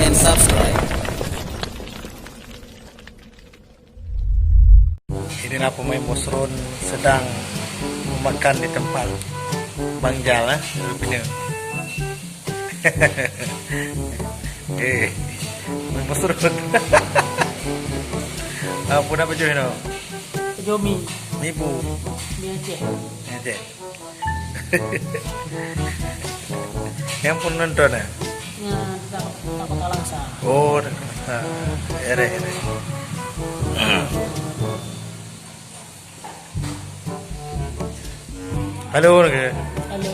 and subscribe. Inilah pemain Bosron sedang makan di tempat Bang Jal, pemain Bosron. Apa nak baju ni? Jomi, Ni bu, mi Aceh. ni je. Yang pun nonton eh? Tak kota Langsa. Oh, ere. Halo, ke? Halo.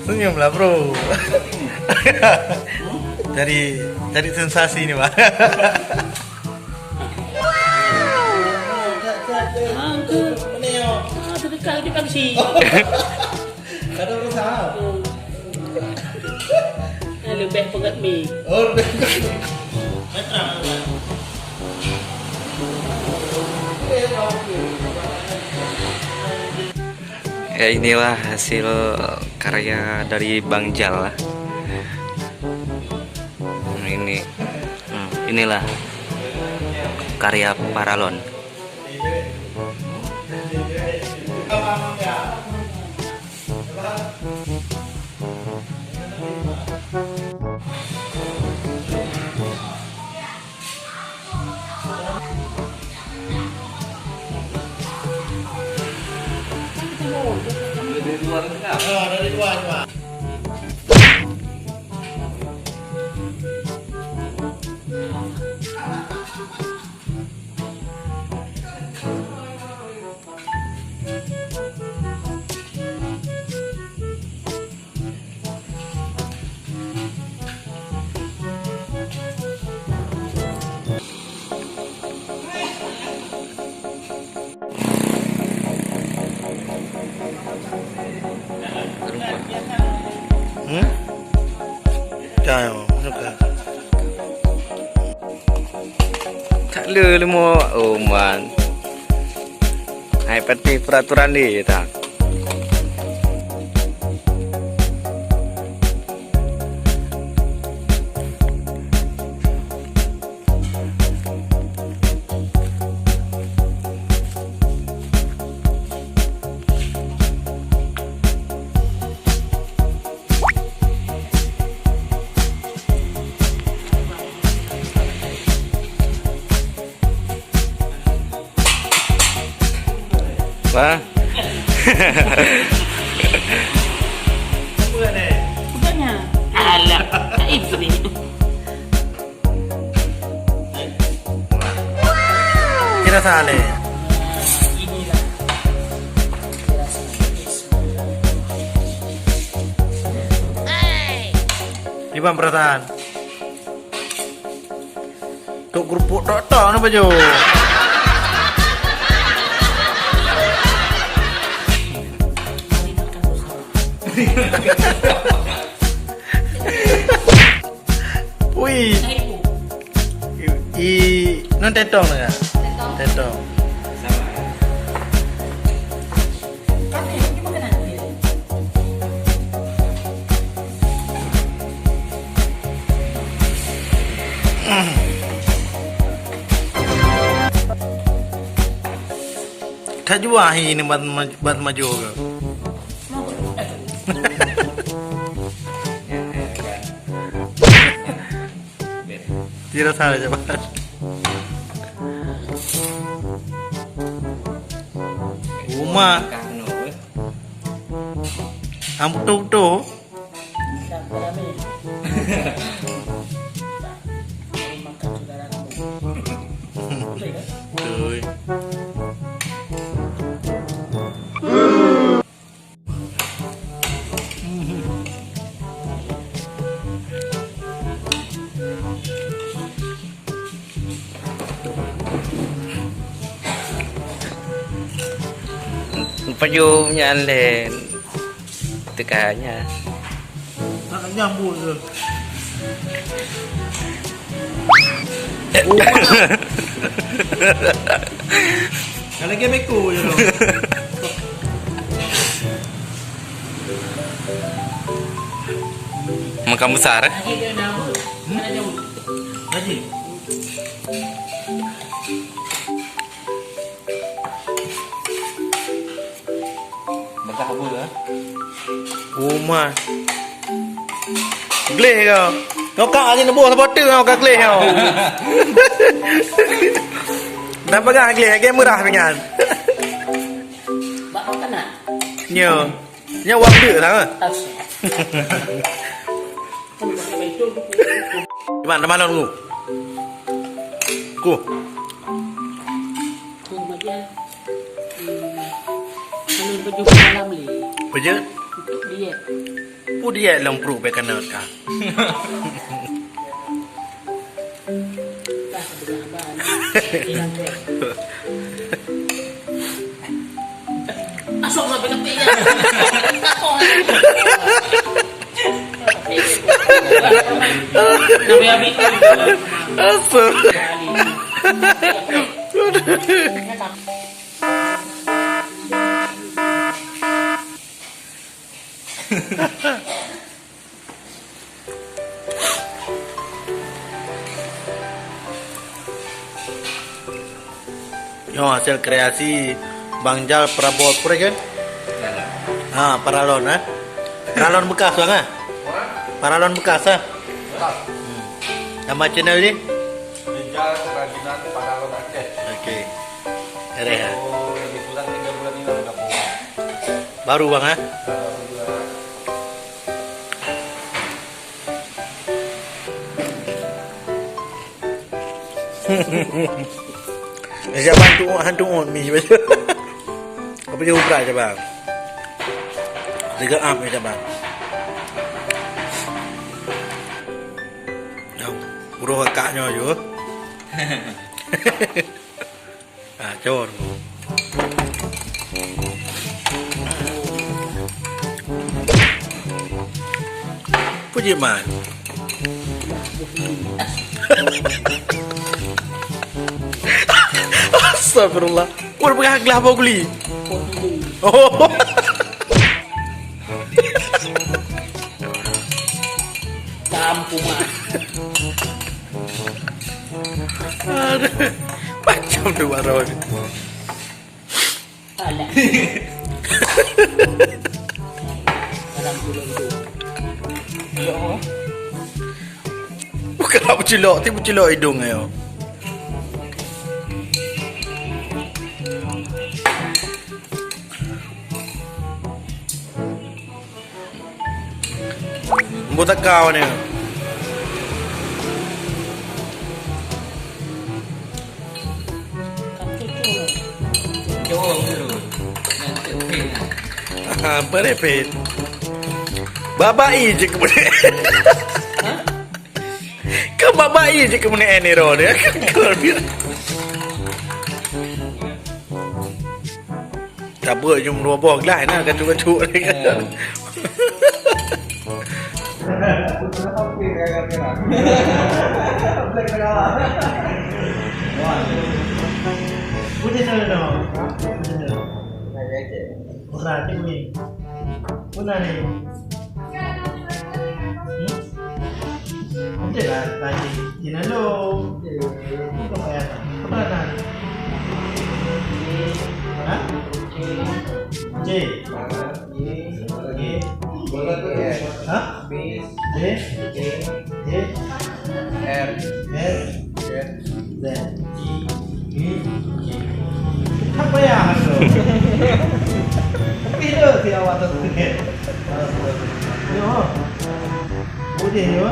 Senyumlah bro. Dari sensasi ini, Pak. Angkat. Terdekat di pagi. Ada usaha. Lebih pegat mi. Oh, Ya inilah hasil karya dari Bang Jal lah. Inilah karya Paralon. dari luar cuma. Jangan, suka. Tak le mo man. Hai pati peraturan di tak. Wah. Bukannya. Alah, itu ni. Kira sale. Inilah. Iban perasaan. Tuk kerupuk tok na baju. Wih, non tetong ya? Tetong. Tak jual ini buat maju ke? Tidak salah cepat. Rumah. Ampun tu. Tuh. Payungnya len tekannya. Nyambung tu. Kalau game aku je tu. Makam besar. Lagi dia nama. Mana jauh? Haji. Bekah apa lah? Rumah. Gleh kau. Kau kak aja nebuh supporter kau kak gleh kau. Dah pegang gleh, game murah dengan. Bak makanan. Nyo. Nyo wang dia lah. Tas. Kamu pakai baju. Mana mana lu? Ku. Kau macam. Kalau baju malam ni. Beje. Untuk diet. Pu dia long pro be kana ka. Dah sebelah bahan. Hilang dia. Asok sampai ke pia. Nabi Abi tu. Asal. Yo, hasil kreasi Bang Jal Prabot Pura kan? Ha, paralon ha. Paralon bekas bang ha? Paralon bekas ha? Nama channel ni? Ginjal kerajinan Paralon Aceh. Okey. Keren ha? Oh, lebih kurang 3 bulan ini udah pulang. Baru bang ha? Siap hantu mi baca. Apa je ubra je bang. Tiga am je bang. Đâu, bro kakaknya je. Ah, cor. Puji man. Astagfirullah. Kau pakai gelas apa beli? Oh. Kampungan. Aduh. Macam tu baron. Alah. Dalam pulau itu. Ya. Bukan apa celok, tiba celok hidung ayo. Buat kau ni. Kam cucu. Apa repet? Babai je kemudian. Kau babai je kemudian ni roh dia. Kau dia. Tak apa, jom dua buah gelas nak kacuk-kacuk ni kan. Punya sana dong. Murah tu ni. Mana ni? Betul lah tadi. Ina lo. Kau payah. Mana? Ha? J. Bola tu ya. Ha? B, J. J, J. R, R. Z, Z. G. G. Apa yang tu? Bila si awak tu ni? Yo. Boleh yo.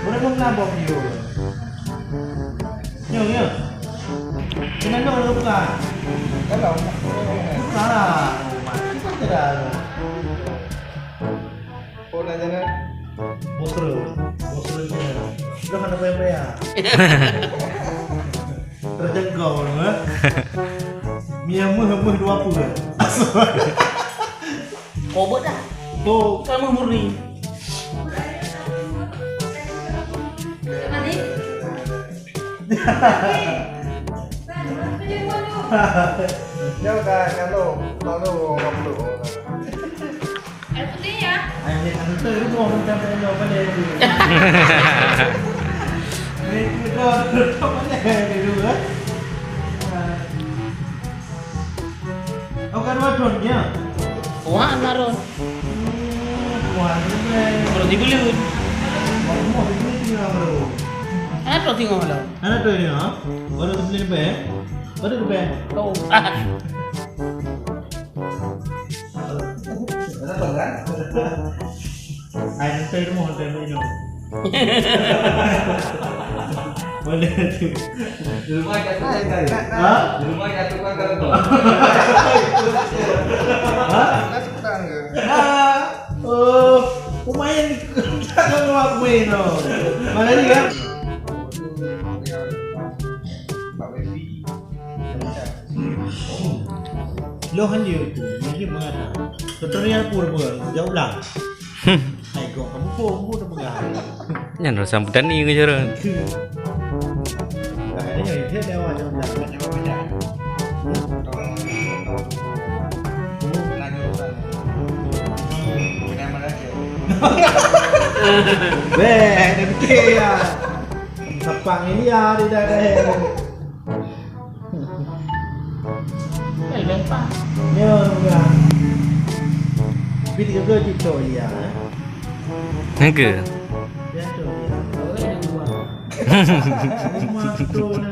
Boleh pun nak bawa video. Yo. Kenapa nak buka? kalau Salah. Macam tidak. bola jangan Bosro ni. Dah kan apa yang bayar? Terjangkau lu ha? Mia meh 20. Kobot dah. Tu Kamu murni. jauh dah kalau ngomong dulu Air putih ya. Ayam ni anu tu rumah macam mana pada tu. Ni tu tu mana dulu ah. Akan wadonnya. Wah, naron. Wah, ni. Kalau dibeli. Mau ini tinggal baru. Anak tu tengok malam. Anak tu ini ah. Baru tu beli be. Baru tu be. Kau. Betul kan? Ayam tu rumah tu ini. Boleh tu. Di rumah jatuh kan? Hah? Di rumah jatuh kan kalau tu. Nasi petang ke? Oh, lumayan jangan lupa main oh. Mana ni kan? Pak Baby. Lohan dia tu, dia mengata. Tutorial pun buat, jauh lah. Hai kau, kamu pun dah mengajar. Nyan sambutan ni ke cara. Kayaknya dia lewat jauh lah. Beh, nanti ya. Sepang ini ya tidak ada. Lempar. Ni orang. Video ke cipta dia. Naga. Dia tu dia. Oh, ini dua. Rumah tu na.